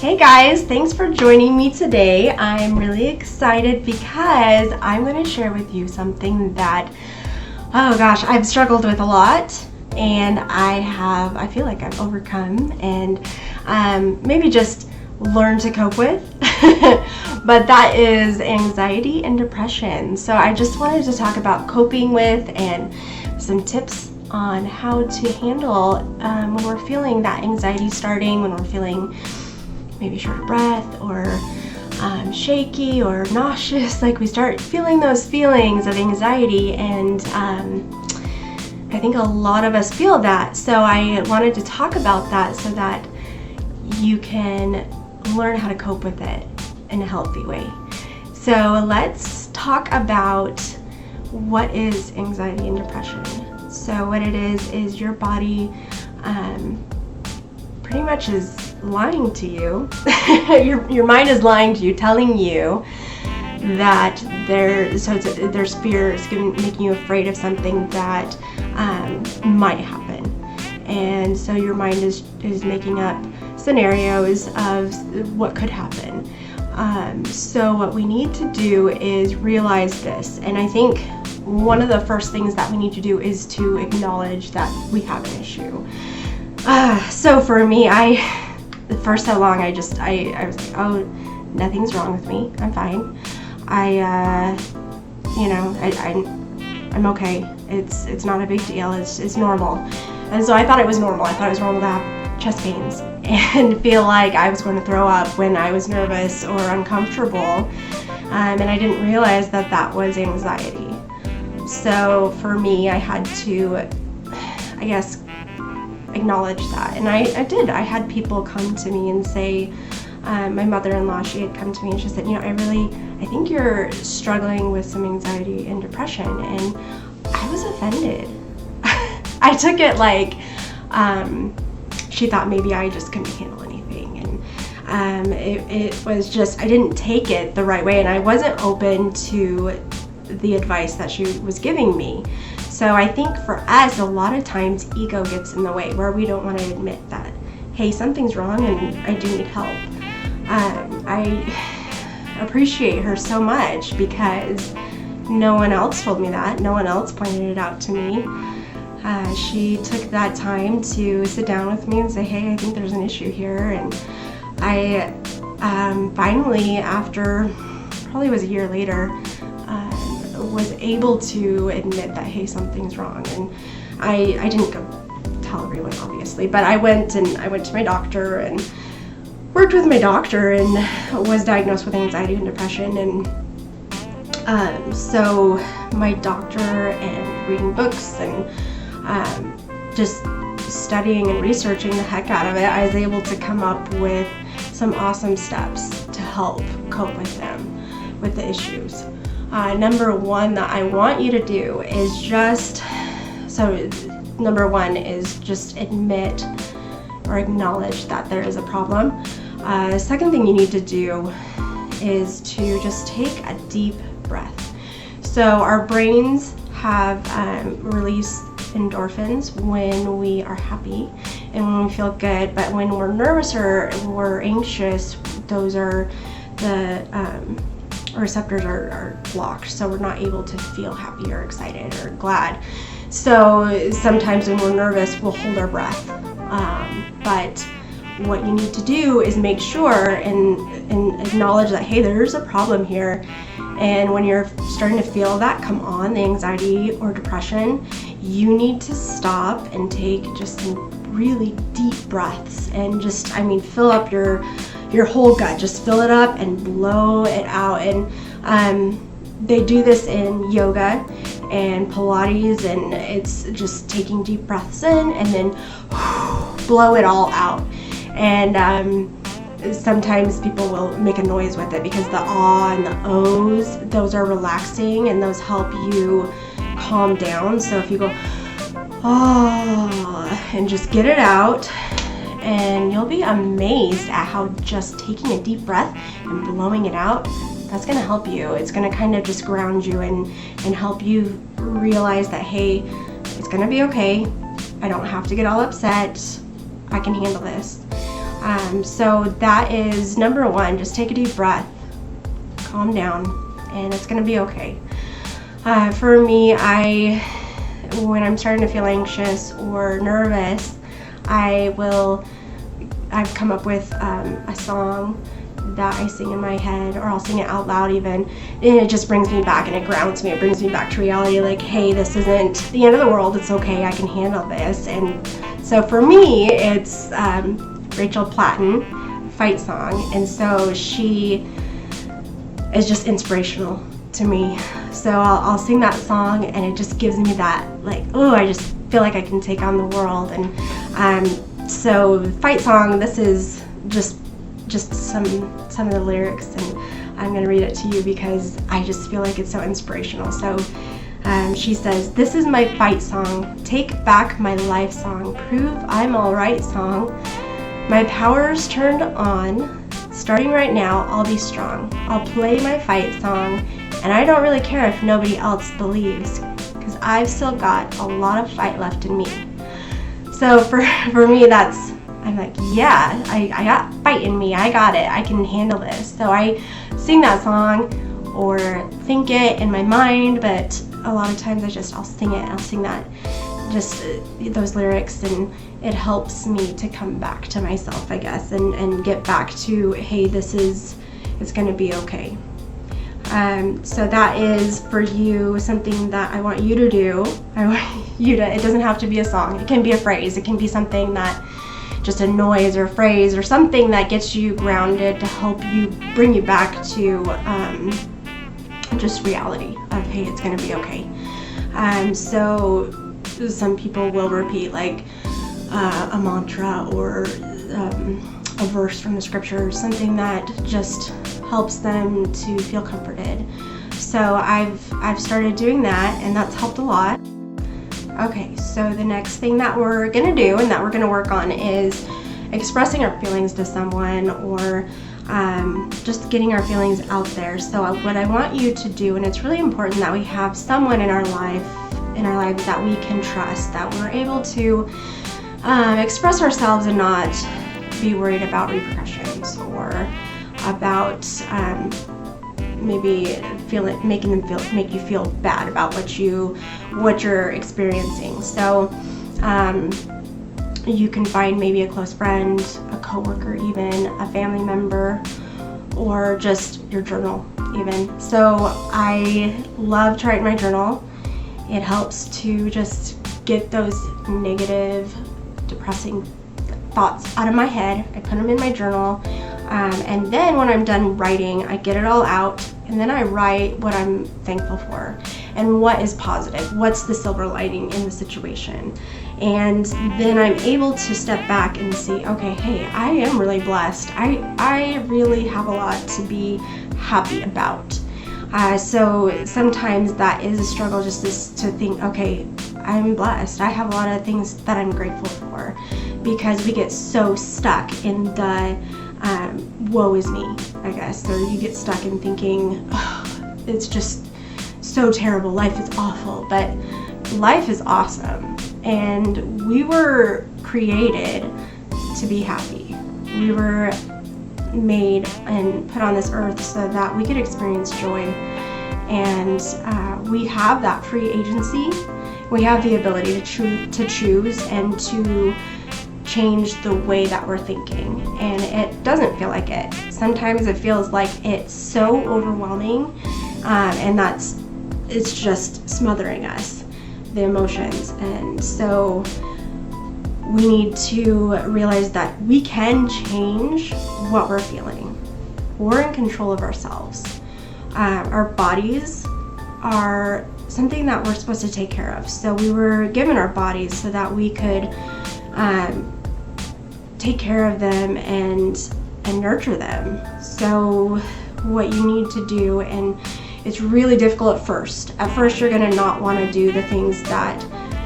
Hey guys, thanks for joining me today. I'm really excited because I'm going to share with you something that, I've struggled with a lot, and I feel like I've overcome and maybe just learned to cope with. But that is anxiety and depression. So I just wanted to talk about coping with and some tips on how to handle when we're feeling that anxiety starting, when we're feeling maybe short of breath or shaky or nauseous, like we start feeling those feelings of anxiety, and I think a lot of us feel that. So I wanted to talk about that so that you can learn how to cope with it in a healthy way. So let's talk about what is anxiety and depression. So what it is your body pretty much is lying to you. your mind is lying to you, telling you that there's fear. It's making you afraid of something that might happen, and so your mind is making up scenarios of what could happen. So what we need to do is realize this, and I think one of the first things that we need to do is to acknowledge that we have an issue. So for me, for so long, I was like, oh, nothing's wrong with me. I'm fine. I'm okay. It's not a big deal. It's normal. And so I thought it was normal. I thought it was normal to have chest pains and feel like I was going to throw up when I was nervous or uncomfortable. And I didn't realize that that was anxiety. So for me, I had to, acknowledge that, and I did. I had people come to me and say, my mother-in-law, she had come to me and she said, I think you're struggling with some anxiety and depression, and I was offended. I took it like she thought maybe I just couldn't handle anything, and it was just, I didn't take it the right way, and I wasn't open to the advice that she was giving me. So I think for us, a lot of times ego gets in the way, where we don't want to admit that, hey, something's wrong and I do need help. I appreciate her so much because no one else told me that. No one else pointed it out to me. She took that time to sit down with me and say, hey, I think there's an issue here. And I finally, after probably was a year later, was able to admit that, hey, something's wrong. And I didn't go tell everyone, obviously, but I went to my doctor and worked with my doctor and was diagnosed with anxiety and depression. And so my doctor and reading books and just studying and researching the heck out of it, I was able to come up with some awesome steps to help cope with the issues. Number one that I want you to do is number one is just admit or acknowledge that there is a problem. The second thing you need to do is to just take a deep breath. So our brains have release endorphins when we are happy and when we feel good, but when we're nervous or we're anxious, those are receptors are blocked, so we're not able to feel happy or excited or glad. So sometimes when we're nervous, we'll hold our breath. But what you need to do is make sure and acknowledge that, hey, there's a problem here. And when you're starting to feel that come on, the anxiety or depression, you need to stop and take just some really deep breaths and just, fill up your whole gut. Just fill it up and blow it out. And they do this in yoga and Pilates, and it's just taking deep breaths in and then blow it all out. And sometimes people will make a noise with it because the ah and the ohs, those are relaxing and those help you calm down. So if you go oh and just get it out, and you'll be amazed at how just taking a deep breath and blowing it out, that's going to help you. It's going to kind of just ground you and help you realize that, hey, it's going to be okay. I don't have to get all upset. I can handle this. So that is number one. Just take a deep breath, calm down, and it's gonna be okay. For me, when I'm starting to feel anxious or nervous, I've come up with a song that I sing in my head, or I'll sing it out loud even, and it just brings me back and it grounds me. It brings me back to reality, like, hey, this isn't the end of the world. It's okay. I can handle this. And so for me, it's Rachel Platten, Fight Song. And so she is just inspirational to me. So I'll sing that song, and it just gives me that, like, oh, I just feel like I can take on the world. And so Fight Song, this is just some of the lyrics, and I'm going to read it to you because I just feel like it's so inspirational. So she says, "This is my fight song, take back my life song, prove I'm alright song. My power's turned on, starting right now I'll be strong. I'll play my fight song, and I don't really care if nobody else believes, because I've still got a lot of fight left in me." So for me, I'm like, yeah, I got fight in me. I got it. I can handle this. So I sing that song or think it in my mind, but a lot of times I'll sing it. I'll sing that, just those lyrics, and it helps me to come back to myself, I guess, and get back to, hey, it's going to be okay. So that is for you something that I want you to do. It doesn't have to be a song. It can be a phrase. it can be something that, just a noise or a phrase or something that gets you grounded to help you bring you back to just reality of, hey, it's going to be okay. So some people will repeat like a mantra or a verse from the scripture, something that just helps them to feel comforted. So I've started doing that, and that's helped a lot. Okay, so the next thing that we're gonna do and that we're gonna work on is expressing our feelings to someone, or just getting our feelings out there. So what I want you to do, and it's really important that we have someone in our lives that we can trust, that we're able to express ourselves and not be worried about repercussions, or about maybe make you feel bad about what you're experiencing. So you can find maybe a close friend, a coworker, even a family member, or just your journal even. So I love to write in my journal. It helps to just get those negative, depressing thoughts out of my head. I put them in my journal, and then when I'm done writing, I get it all out, and then I write what I'm thankful for and what is positive, what's the silver lining in the situation. And then I'm able to step back and see, okay, hey, I am really blessed. I really have a lot to be happy about. So sometimes that is a struggle, just to think, okay, I'm blessed. I have a lot of things that I'm grateful for, because we get so stuck in the woe is me, I guess, or you get stuck in thinking, oh, it's just so terrible, life is awful. But life is awesome, and we were created to be happy. We were made and put on this earth so that we could experience joy, and we have that free agency. We have the ability to choose and to change the way that we're thinking, and it doesn't feel like it. Sometimes it feels like it's so overwhelming, and it's just smothering us, the emotions. And so we need to realize that we can change what we're feeling. We're in control of ourselves. Our bodies are something that we're supposed to take care of. So we were given our bodies so that we could take care of them and nurture them. So what you need to do, and it's really difficult at first. At first, you're gonna not want to do the things that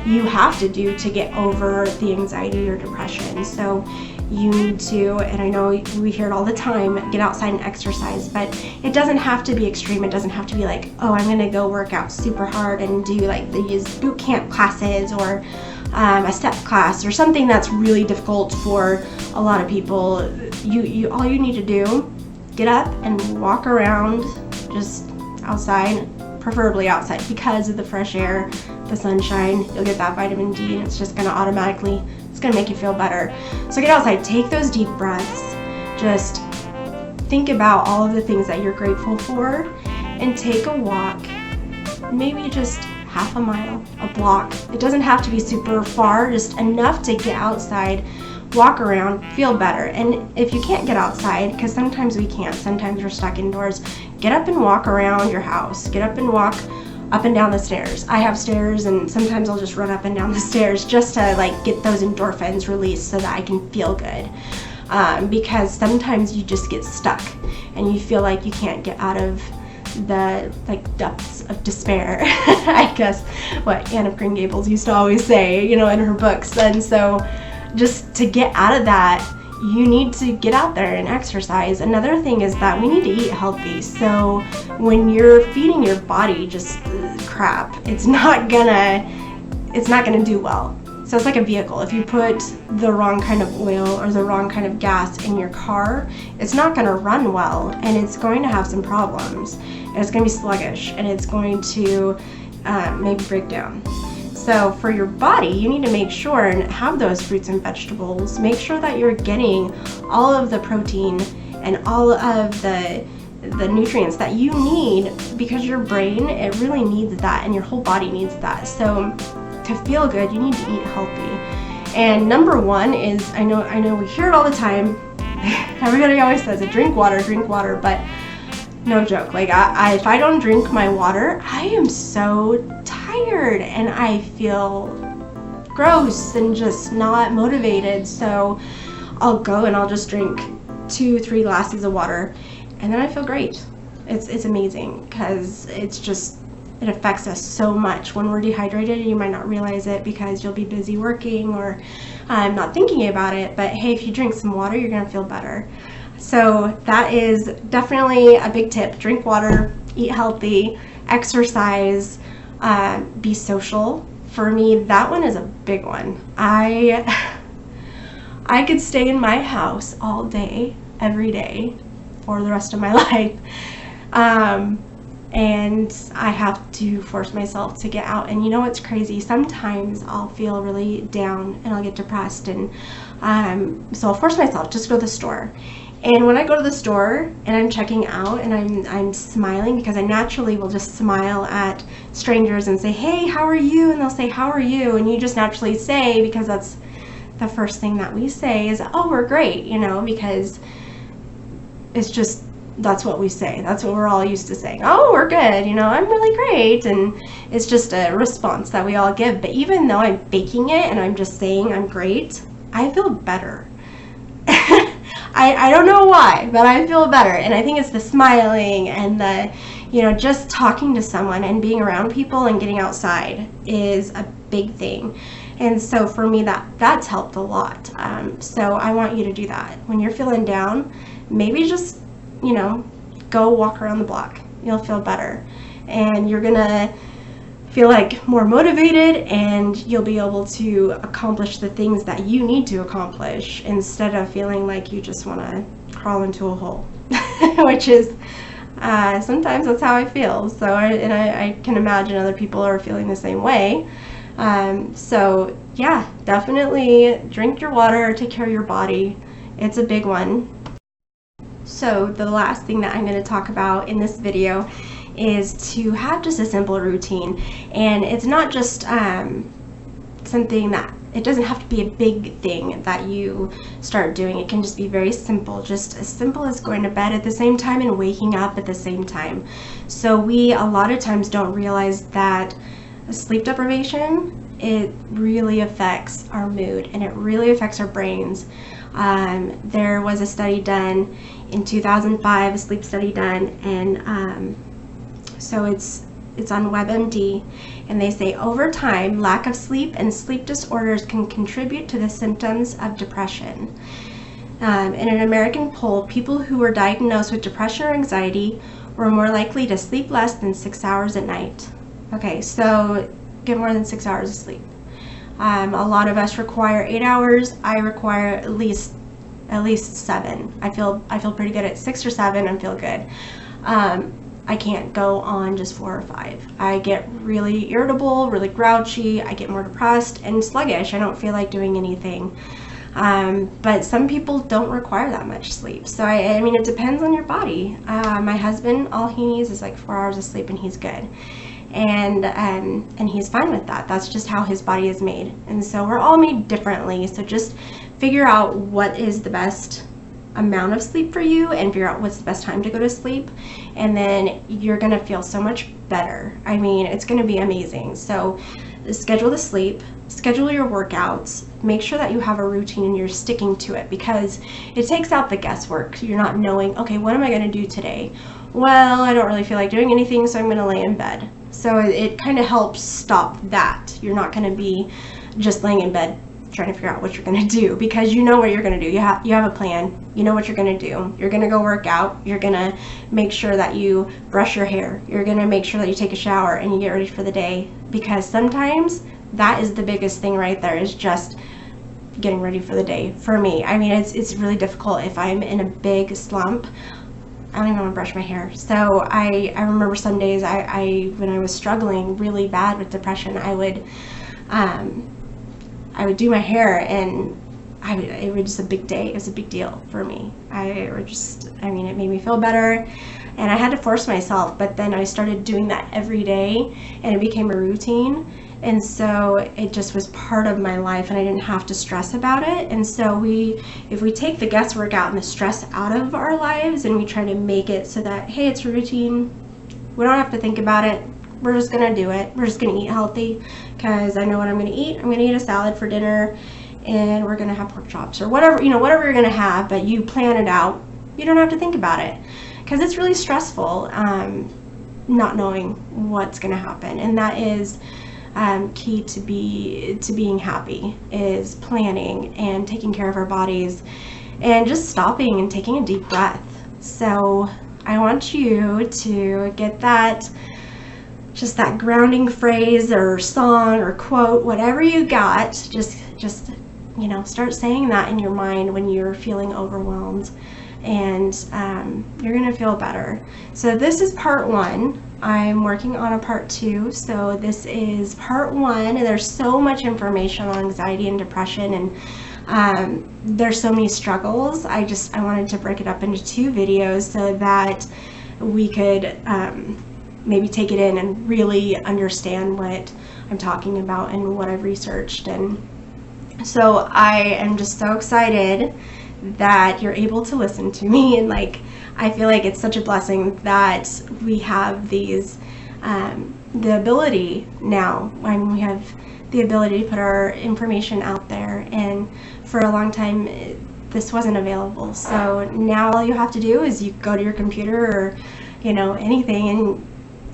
you have to do to get over the anxiety or depression. So you need to, and I know we hear it all the time, get outside and exercise, but it doesn't have to be extreme. It doesn't have to be like, oh, I'm gonna go work out super hard and do like these boot camp classes or a step class or something that's really difficult for a lot of people. All you need to do, get up and walk around just outside, preferably outside because of the fresh air, the sunshine. You'll get that vitamin D and it's just gonna automatically, it's gonna make you feel better. So get outside, take those deep breaths, just think about all of the things that you're grateful for and take a walk, maybe just half a mile, a block. It doesn't have to be super far, just enough to get outside, walk around, feel better. And if you can't get outside, because sometimes we can't, sometimes we're stuck indoors, get up and walk around your house. Get up and walk up and down the stairs. I have stairs and sometimes I'll just run up and down the stairs just to like get those endorphins released so that I can feel good. Because sometimes you just get stuck and you feel like you can't get out of the like depths of despair. I guess what Anne of Green Gables used to always say, you know, in her books. And so just to get out of that, you need to get out there and exercise. Another thing is that we need to eat healthy. So when you're feeding your body just crap, it's not gonna do well. So it's like a vehicle. If you put the wrong kind of oil or the wrong kind of gas in your car, it's not gonna run well and it's going to have some problems. And it's gonna be sluggish and it's going to maybe break down. So for your body, you need to make sure and have those fruits and vegetables. Make sure that you're getting all of the protein and all of the nutrients that you need, because your brain, it really needs that and your whole body needs that. So to feel good, you need to eat healthy. And number one is, I know we hear it all the time. Everybody always says it, drink water, but no joke. Like if I don't drink my water, I am so tired and I feel gross and just not motivated. So I'll go and I'll just drink 2-3 glasses of water and then I feel great. It's amazing because it affects us so much. When we're dehydrated, you might not realize it because you'll be busy working or not thinking about it, but hey, if you drink some water, you're gonna feel better. So that is definitely a big tip. Drink water, eat healthy, exercise, be social. For me, that one is a big one. I could stay in my house all day, every day, for the rest of my life. And I have to force myself to get out. And you know what's crazy? Sometimes I'll feel really down and I'll get depressed, and so I'll force myself just to go to the store. And when I go to the store and I'm checking out and I'm smiling, because I naturally will just smile at strangers and say, hey, how are you? And they'll say, how are you? And you just naturally say, because that's the first thing that we say is, oh, we're great, you know, because it's just, that's what we say. That's what we're all used to saying. Oh, we're good, you know, I'm really great. And it's just a response that we all give. But even though I'm faking it and I'm just saying I'm great, I feel better. I don't know why, but I feel better. And I think it's the smiling and the, you know, just talking to someone and being around people and getting outside is a big thing. And so for me, that's helped a lot. So I want you to do that. When you're feeling down, maybe just, you know, go walk around the block. You'll feel better. And you're gonna feel like more motivated, and you'll be able to accomplish the things that you need to accomplish instead of feeling like you just want to crawl into a hole, which is sometimes that's how I feel. So I can imagine other people are feeling the same way. So yeah, definitely drink your water, take care of your body. It's a big one. So the last thing that I'm going to talk about in this video is to have just a simple routine. And it's not just something that, it doesn't have to be a big thing that you start doing. It can just be very simple, just as simple as going to bed at the same time and waking up at the same time. So we a lot of times don't realize that sleep deprivation, it really affects our mood and it really affects our brains. There was a study done in 2005, a sleep study done, and so it's It's on WebMD, and they say over time, lack of sleep and sleep disorders can contribute to the symptoms of depression. In an American poll, people who were diagnosed with depression or anxiety were more likely to sleep less than 6 hours at night. Okay, so get more than 6 hours of sleep. A lot of us require 8 hours. I require at least 7. I feel pretty good at 6 or 7. I feel good. I can't go on just 4 or 5. I get really irritable, really grouchy. I get more depressed and sluggish. I don't feel like doing anything. But some people don't require that much sleep. So I mean, it depends on your body. My husband, all he needs is like 4 hours of sleep, and he's good. And he's fine with that. That's just how his body is made. And so we're all made differently. So just figure out what is the best amount of sleep for you, and figure out what's the best time to go to sleep, and then you're gonna feel so much better. I mean, it's gonna be amazing. So schedule the sleep, schedule your workouts, make sure that you have a routine and you're sticking to it, because it takes out the guesswork. You're not knowing, okay, what am I gonna do today? Well, I don't really feel like doing anything, so I'm gonna lay in bed. So it kind of helps stop that. You're not gonna be just laying in bed trying to figure out what you're going to do, because you know what you're going to do. You have a plan. You know what you're going to do. You're going to go work out. You're going to make sure that you brush your hair. You're going to make sure that you take a shower and you get ready for the day, because sometimes that is the biggest thing right there, is just getting ready for the day. For me, I mean, it's really difficult if I'm in a big slump. I don't even want to brush my hair. So I remember some days when I was struggling really bad with depression, I would do my hair, and it was just a big day. It was a big deal for me. It made me feel better, and I had to force myself, but then I started doing that every day, and it became a routine, and so it just was part of my life, and I didn't have to stress about it. And so if we take the guesswork out and the stress out of our lives, and we try to make it so that, hey, it's a routine, we don't have to think about it, we're just gonna do it. We're just gonna eat healthy, because I know what I'm gonna eat. I'm gonna eat a salad for dinner, and we're gonna have pork chops or whatever you're gonna have. But you plan it out. You don't have to think about it, because it's really stressful not knowing what's gonna happen. And that is key to being happy, is planning and taking care of our bodies, and just stopping and taking a deep breath. So I want you to get that. Just that grounding phrase or song or quote, whatever you got, just start saying that in your mind when you're feeling overwhelmed, and you're gonna feel better. So this is part 1. I'm working on a part 2. So this is part 1, and there's so much information on anxiety and depression, and there's so many struggles. I wanted to break it up into 2 videos so that we could maybe take it in and really understand what I'm talking about and what I've researched. And so I am just so excited that you're able to listen to me, and I feel like it's such a blessing that we have these the ability now, when we have the ability to put our information out there. And for a long time this wasn't available. So now all you have to do is you go to your computer or anything, and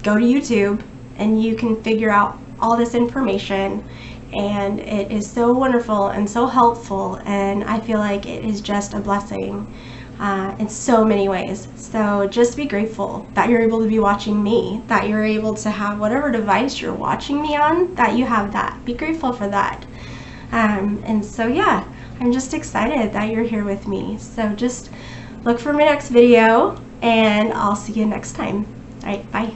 go to YouTube, and you can figure out all this information, and it is so wonderful and so helpful, and I feel like it is just a blessing in so many ways. So just be grateful that you're able to be watching me, that you're able to have whatever device you're watching me on, that you have that. Be grateful for that. And so yeah, I'm just excited that you're here with me. So just look for my next video, and I'll see you next time. All right, bye.